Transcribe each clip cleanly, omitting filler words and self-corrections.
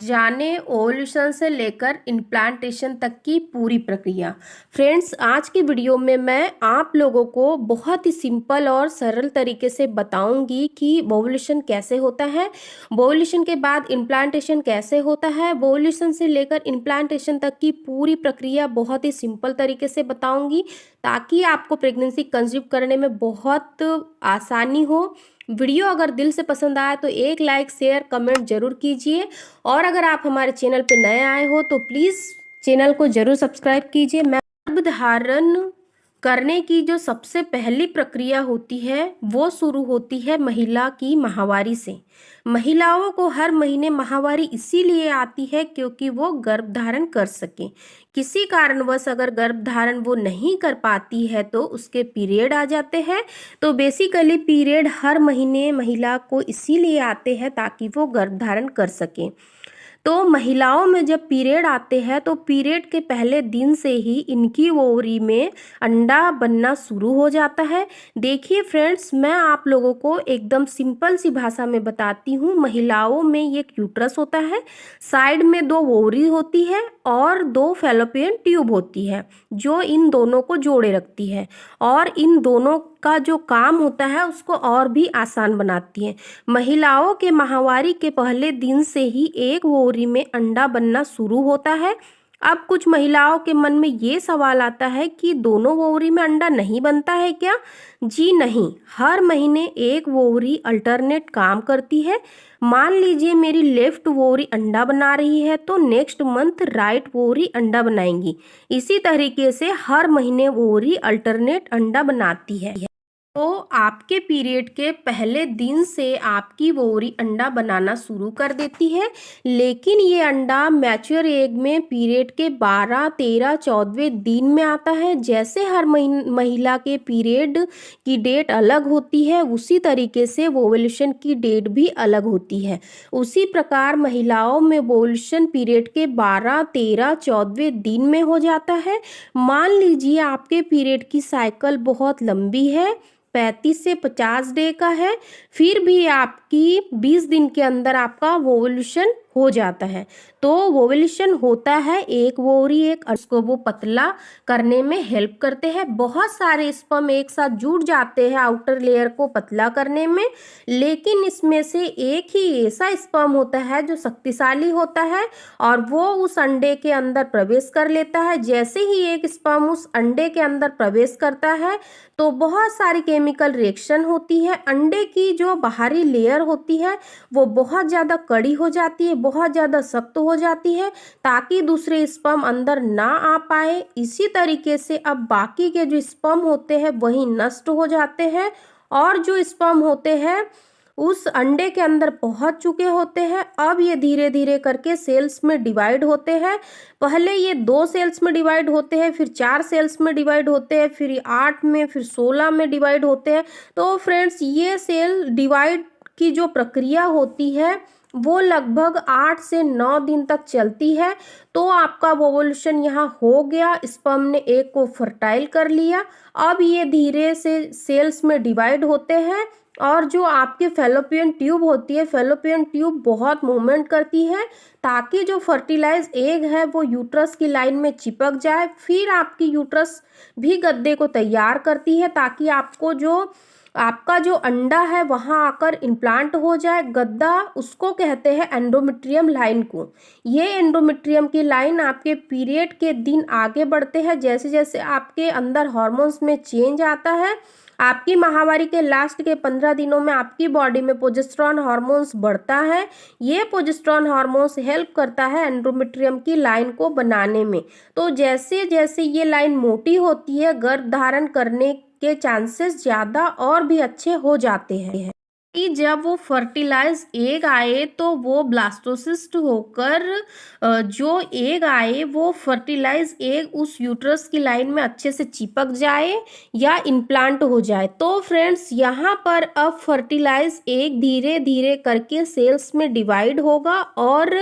जाने ओवल्यूशन से लेकर इम्प्लांटेशन तक की पूरी प्रक्रिया। फ्रेंड्स, आज की वीडियो में मैं आप लोगों को बहुत ही सिंपल और सरल तरीके से बताऊंगी कि ओवल्यूशन कैसे होता है, ओवल्यूशन के बाद इम्प्लांटेशन कैसे होता है, ओवल्यूशन से लेकर इम्प्लांटेशन तक की पूरी प्रक्रिया बहुत ही सिंपल तरीके से बताऊंगी ताकि आपको प्रेगनेंसी कंसीव करने में बहुत आसानी हो। वीडियो अगर दिल से पसंद आया तो एक लाइक शेयर कमेंट जरूर कीजिए और अगर आप हमारे चैनल पर नए आए हो तो प्लीज़ चैनल को जरूर सब्सक्राइब कीजिए। मैं गर्भधारण करने की जो सबसे पहली प्रक्रिया होती है वो शुरू होती है महिला की माहवारी से। महिलाओं को हर महीने माहवारी इसीलिए आती है क्योंकि वो गर्भधारण कर सके। किसी कारणवश अगर गर्भधारण वो नहीं कर पाती है तो उसके पीरियड आ जाते हैं। तो बेसिकली पीरियड हर महीने महिला को इसीलिए आते हैं ताकि वो गर्भधारण कर सके। तो महिलाओं में जब पीरियड आते हैं तो पीरियड के पहले दिन से ही इनकी ओवरी में अंडा बनना शुरू हो जाता है। देखिए फ्रेंड्स, मैं आप लोगों को एकदम सिंपल सी भाषा में बताती हूँ। महिलाओं में एक यूट्रस होता है, साइड में दो ओवरी होती है और दो फैलोपियन ट्यूब होती है जो इन दोनों को जोड़े रखती है और इन दोनों का जो काम होता है उसको और भी आसान बनाती है। महिलाओं के माहवारी के पहले दिन से ही एक ओवरी में अंडा बनना शुरू होता है। अब कुछ महिलाओं के मन में ये सवाल आता है कि दोनों ओवरी में अंडा नहीं बनता है क्या? जी नहीं, हर महीने एक ओवरी अल्टरनेट काम करती है। मान लीजिए मेरी लेफ्ट ओवरी अंडा बना रही है तो नेक्स्ट मंथ राइट ओवरी अंडा बनाएंगी। इसी तरीके से हर महीने ओवरी अल्टरनेट अंडा बनाती है। तो आपके पीरियड के पहले दिन से आपकी ओवरी अंडा बनाना शुरू कर देती है, लेकिन ये अंडा मैच्योर एग में पीरियड के 12, 13, 14वें दिन में आता है। जैसे हर महिला के पीरियड की डेट अलग होती है उसी तरीके से ओवल्यूशन की डेट भी अलग होती है। उसी प्रकार महिलाओं में ओवल्यूशन पीरियड के 12, 13, 14वें दिन में हो जाता है। मान लीजिए आपके पीरियड की साइकिल बहुत लंबी है, 35 से 50 डे का है, फिर भी आपकी 20 दिन के अंदर आपका ओवल्यूशन हो जाता है। तो ओवल्यूशन होता है, एक ओवरी एक उसको वो पतला करने में हेल्प करते हैं। बहुत सारे स्पर्म एक साथ जुड़ जाते हैं आउटर लेयर को पतला करने में, लेकिन इसमें से एक ही ऐसा स्पर्म होता है जो शक्तिशाली होता है और वो उस अंडे के अंदर प्रवेश कर लेता है। जैसे ही एक स्पर्म उस अंडे के अंदर प्रवेश करता है तो बहुत सारी केमिकल रिएक्शन होती है। अंडे की जो बाहरी लेयर होती है वो बहुत ज़्यादा कड़ी हो जाती है, बहुत ज़्यादा सख्त हो जाती है ताकि दूसरे स्पर्म अंदर ना आ पाए। इसी तरीके से अब बाकी के जो स्पर्म होते हैं वही नष्ट हो जाते हैं और जो स्पर्म होते हैं उस अंडे के अंदर पहुंच चुके होते हैं। अब ये धीरे धीरे करके सेल्स में डिवाइड होते हैं। पहले ये 2 सेल्स में डिवाइड होते हैं, फिर 4 सेल्स में डिवाइड होते हैं, फिर 8 में, फिर 16 में डिवाइड होते हैं। तो फ्रेंड्स, ये सेल डिवाइड की जो प्रक्रिया होती है वो लगभग 8 से 9 दिन तक चलती है। तो आपका ओवल्यूशन यहाँ हो गया, स्पर्म ने एक को फर्टाइल कर लिया। अब ये धीरे से सेल्स में डिवाइड होते हैं और जो आपके फैलोपियन ट्यूब होती है, फैलोपियन ट्यूब बहुत मूवमेंट करती है ताकि जो फर्टिलाइज एग है वो यूट्रस की लाइन में चिपक जाए। फिर आपकी यूट्रस भी गद्दे को तैयार करती है ताकि आपका जो अंडा है वहां आकर इम्प्लांट हो जाए। गद्दा उसको कहते हैं एंडोमेट्रियम लाइन को। ये एंडोमेट्रियम की लाइन आपके पीरियड के दिन आगे बढ़ते हैं। जैसे जैसे आपके अंदर हार्मोन्स में चेंज आता है, आपकी माहवारी के लास्ट के 15 दिनों में आपकी बॉडी में प्रोजेस्टेरॉन हार्मोन्स बढ़ता है। ये प्रोजेस्टेरॉन हार्मोन्स हेल्प करता है एंडोमेट्रियम की लाइन को बनाने में। तो जैसे जैसे ये लाइन मोटी होती है, गर्भ धारण करने के चांसेस ज़्यादा और भी अच्छे हो जाते हैं। कि जब वो फर्टिलाइज एग आए तो वो ब्लास्टोसिस्ट होकर जो एग आए वो फर्टिलाइज एग उस यूट्रस की लाइन में अच्छे से चिपक जाए या इम्प्लांट हो जाए। तो फ्रेंड्स, यहाँ पर अब फर्टिलाइज एग धीरे धीरे करके सेल्स में डिवाइड होगा और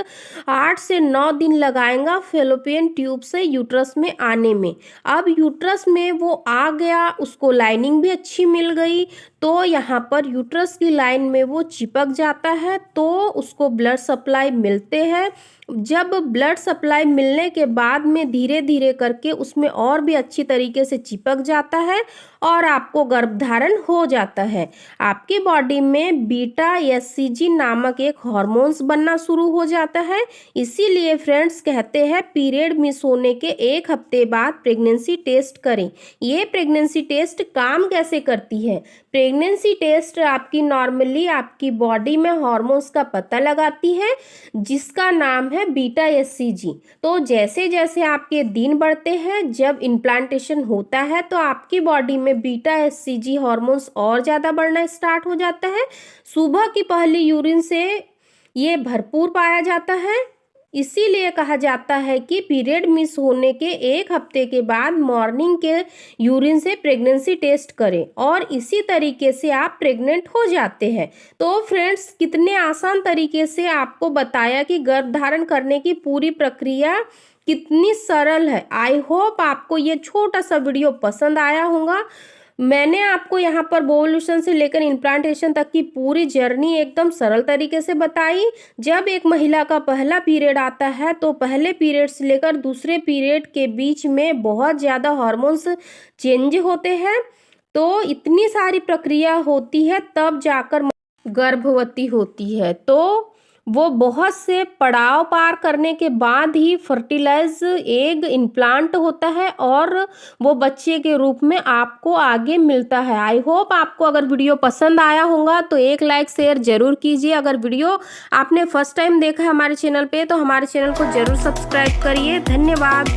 8 से 9 दिन लगाएगा फेलोपियन ट्यूब से यूट्रस में आने में। अब यूट्रस में वो आ गया, उसको लाइनिंग भी अच्छी मिल गई, तो यहाँ पर यूट्रस की लाइन में वो चिपक जाता है, तो उसको ब्लड सप्लाई मिलते हैं। जब ब्लड सप्लाई मिलने के बाद में धीरे धीरे करके उसमें और भी अच्छी तरीके से चिपक जाता है और आपको गर्भधारण हो जाता है। आपकी बॉडी में बीटा एससीजी नामक एक हार्मोन्स बनना शुरू हो जाता है। इसीलिए फ्रेंड्स कहते हैं पीरियड मिस होने के 1 हफ्ते बाद प्रेगनेंसी टेस्ट करें। ये प्रेगनेंसी टेस्ट काम कैसे करती है? प्रेगनेंसी टेस्ट आपकी नॉर्मली आपकी बॉडी में हार्मोन्स का पता लगाती है, जिसका नाम है बीटा एससीजी। तो जैसे जैसे आपके दिन बढ़ते हैं, जब इम्प्लांटेशन होता है तो आपकी बॉडी में बीटा एससीजी हार्मोन्स और ज़्यादा बढ़ना स्टार्ट हो जाता है। सुबह की पहली यूरिन से ये भरपूर पाया जाता है। इसीलिए कहा जाता है कि पीरियड मिस होने के 1 हफ्ते के बाद मॉर्निंग के यूरिन से प्रेगनेंसी टेस्ट करें और इसी तरीके से आप प्रेग्नेंट हो जाते हैं। तो फ्रेंड्स, कितने आसान तरीके से आपको बताया कि गर्भधारण करने की पूरी प्रक्रिया कितनी सरल है। आई होप आपको ये छोटा सा वीडियो पसंद आया होगा। मैंने आपको यहाँ पर ओवुलेशन से लेकर इम्प्लांटेशन तक की पूरी जर्नी एकदम सरल तरीके से बताई। जब एक महिला का पहला पीरियड आता है तो पहले पीरियड से लेकर दूसरे पीरियड के बीच में बहुत ज़्यादा हार्मोन्स चेंज होते हैं, तो इतनी सारी प्रक्रिया होती है, तब जाकर गर्भवती होती है। तो वो बहुत से पड़ाव पार करने के बाद ही फर्टिलाइज एग इम्प्लांट होता है और वो बच्चे के रूप में आपको आगे मिलता है। आई होप आपको अगर वीडियो पसंद आया होगा तो एक लाइक शेयर जरूर कीजिए। अगर वीडियो आपने फर्स्ट टाइम देखा है हमारे चैनल पे तो हमारे चैनल को जरूर सब्सक्राइब करिए। धन्यवाद।